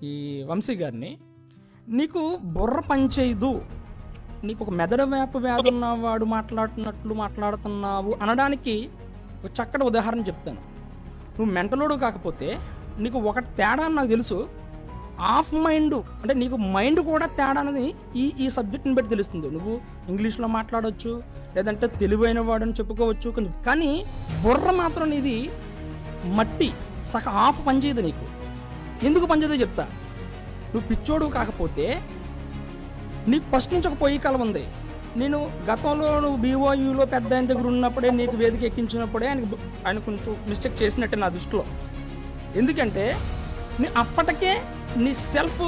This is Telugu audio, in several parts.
ఈ వంశీ గారిని, నీకు బుర్ర పనిచేయదు, నీకు ఒక మెదడు వ్యాధి ఉన్నవాడు మాట్లాడుతున్నట్లు మాట్లాడుతున్నావు అనడానికి ఒక చక్కటి ఉదాహరణ చెప్తాను. నువ్వు మెంటలోడు కాకపోతే నీకు ఒకటి తేడా అని నాకు తెలుసు. ఆఫ్ మైండ్ అంటే నీకు మైండ్ కూడా తేడా అనేది ఈ సబ్జెక్ట్ని బట్టి తెలుస్తుంది. నువ్వు ఇంగ్లీష్లో మాట్లాడవచ్చు, లేదంటే తెలివైన వాడని చెప్పుకోవచ్చు, కానీ బుర్ర మాత్రం నీది మట్టి, సగం ఆఫ్ పనిచేయదు. నీకు ఎందుకు పనిచేయదో చెప్తా. నువ్వు పిచ్చోడు కాకపోతే నీకు ఫస్ట్ నుంచి ఒక పొయ్యి కాలం ఉంది. నేను గతంలో నువ్వు బీఓయూలో పెద్ద ఆయన దగ్గర ఉన్నప్పుడే నీకు వేదిక ఎక్కించినప్పుడే ఆయన కొంచెం మిస్టేక్ చేసినట్టే నా దృష్టిలో. ఎందుకంటే అప్పటికే నీ సెల్ఫ్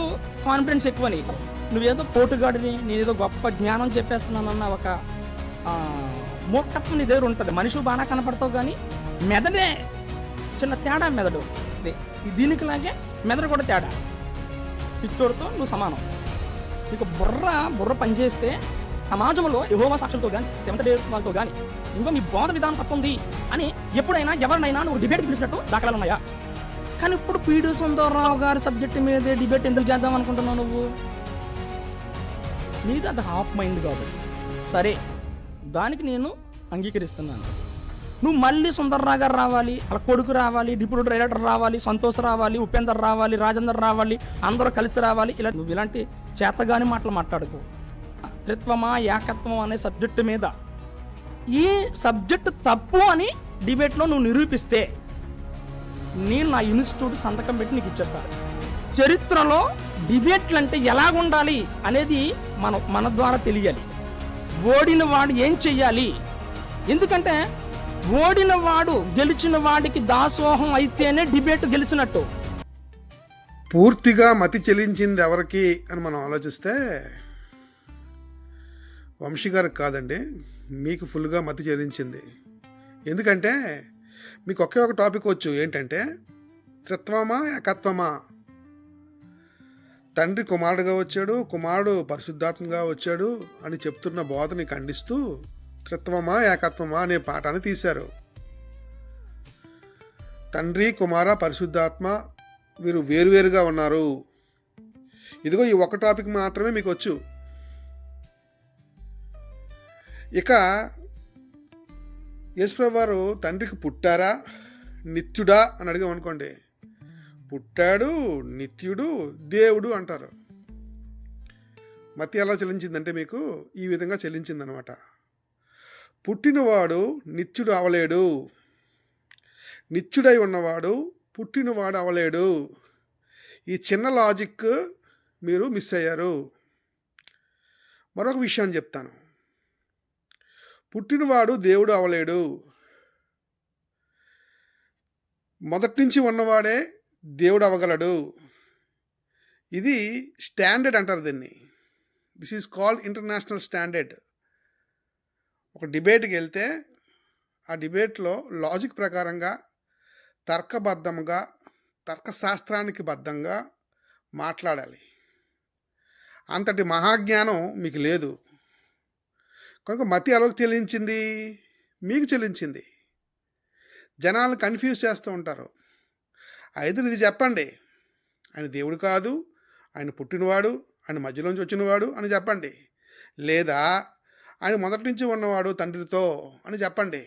కాన్ఫిడెన్స్ ఎక్కువ. నీకు నువ్వేదో పోటుగాడిని, నేనేదో గొప్ప జ్ఞానం చెప్పేస్తున్నానన్న ఒక మూర్ఖత్వం నీ దగ్గర ఉంటుంది. మనిషి బాగా కనపడతావు, కానీ మెదడే చిన్న తేడా. మెదడు దీనికిలాగే మెదడు కూడా తేడా. పిచ్చోడితో నువ్వు సమానం. నీకు బుర్ర పనిచేస్తే సమాజంలో యెహోవా సాక్షులతో కానీ, సెవెంత్ డే వాళ్ళతో కానీ, ఇంకో మీ బోధ విధానం తప్పుంది అని ఎప్పుడైనా ఎవరినైనా నువ్వు డిబేట్కి పిలిచినట్టు దాఖలాలు ఉన్నాయా? కానీ ఇప్పుడు పీడి సుందరరావు గారి సబ్జెక్టు మీదే డిబేట్ ఎందుకు చేద్దాం అనుకుంటున్నావు? నువ్వు నీది అది హాఫ్ మైండ్ కాబట్టి సరే, దానికి నేను అంగీకరిస్తున్నాను. నువ్వు మళ్ళీ సుందర్రావు గారు రావాలి, అలా కొడుకు రావాలి, డిప్యూటీ డైరెక్టర్ రావాలి, సంతోష్ రావాలి, ఉపేందర్ రావాలి, రాజేందర్ రావాలి, అందరూ కలిసి రావాలి. ఇలా నువ్వు ఇలాంటి చేతగాని మాటలు మాట్లాడుకో. త్రిత్వమా ఏకత్వం అనే సబ్జెక్టు మీద ఈ సబ్జెక్టు తప్పు అని డిబేట్లో నువ్వు నిరూపిస్తే నేను నా ఇన్స్టిట్యూట్ సంతకం పెట్టి నీకు ఇచ్చేస్తాను. చరిత్రలో డిబేట్లు అంటే ఎలాగుండాలి అనేది మన ద్వారా తెలియాలి. ఓడిన వాడు ఏం చెయ్యాలి? ఎందుకంటే ఓడిన వాడు గెలిచిన వాడికి దాసోహం అయితేనే డిబేట్ గెలిచినట్టు. పూర్తిగా మతి చెల్లించింది ఎవరికి అని మనం ఆలోచిస్తే వంశీ గారికి కాదండి, మీకు ఫుల్గా మతి చెల్లించింది. ఎందుకంటే మీకు ఒకే ఒక టాపిక్ వచ్చు, ఏంటంటే త్రిత్వమా ఏకత్వమా. తండ్రి కుమారుడుగా వచ్చాడు, కుమారుడు పరిశుద్ధాత్మగా వచ్చాడు అని చెప్తున్న బోధని ఖండిస్తూ త్రిత్వమా ఏకత్వమా అనే పాఠాన్ని తీశారు. తండ్రి కుమార పరిశుద్ధాత్మ వీరు వేరువేరుగా ఉన్నారు. ఇదిగో ఈ ఒక టాపిక్ మాత్రమే మీకు వచ్చు. ఇక యేసుప్రభు వారు తండ్రికి పుట్టారా నిత్యుడా అని అడిగామనుకోండి, పుట్టాడు, నిత్యుడు, దేవుడు అంటారు. మతి ఎలా చెల్లించిందంటే మీకు ఈ విధంగా చెల్లించిందనమాట. పుట్టినవాడు నిత్యుడు అవలేడు, నిత్యుడై ఉన్నవాడు పుట్టినవాడు అవలేడు. ఈ చిన్న లాజిక్ మీరు మిస్ అయ్యారు. మరొక విషయాన్ని చెప్తాను. పుట్టినవాడు దేవుడు అవలేడు. మొదటి నుంచి ఉన్నవాడే దేవుడు అవ్వగలడు. ఇది స్టాండర్డ్ అంటారు దీన్ని. This is called international standard. ఒక డిబేట్కి వెళ్తే ఆ డిబేట్లో లాజిక్ ప్రకారంగా తర్కబద్ధంగా, తర్కశాస్త్రానికి బద్ధంగా మాట్లాడాలి. అంతటి మహాజ్ఞానం మీకు లేదు. కనుక మతి ఎవరికి చెల్లించింది? మీకు చెల్లించింది. జనాలు కన్ఫ్యూజ్ చేస్తూ ఉంటారు. అయితే ఇది చెప్పండి, ఆయన దేవుడు కాదు, ఆయన పుట్టినవాడు, ఆయన మధ్యలోంచి వచ్చినవాడు అని చెప్పండి. లేదా ఆయన మొదటి నుంచి ఉన్నవాడు తండ్రితో అని చెప్పండి.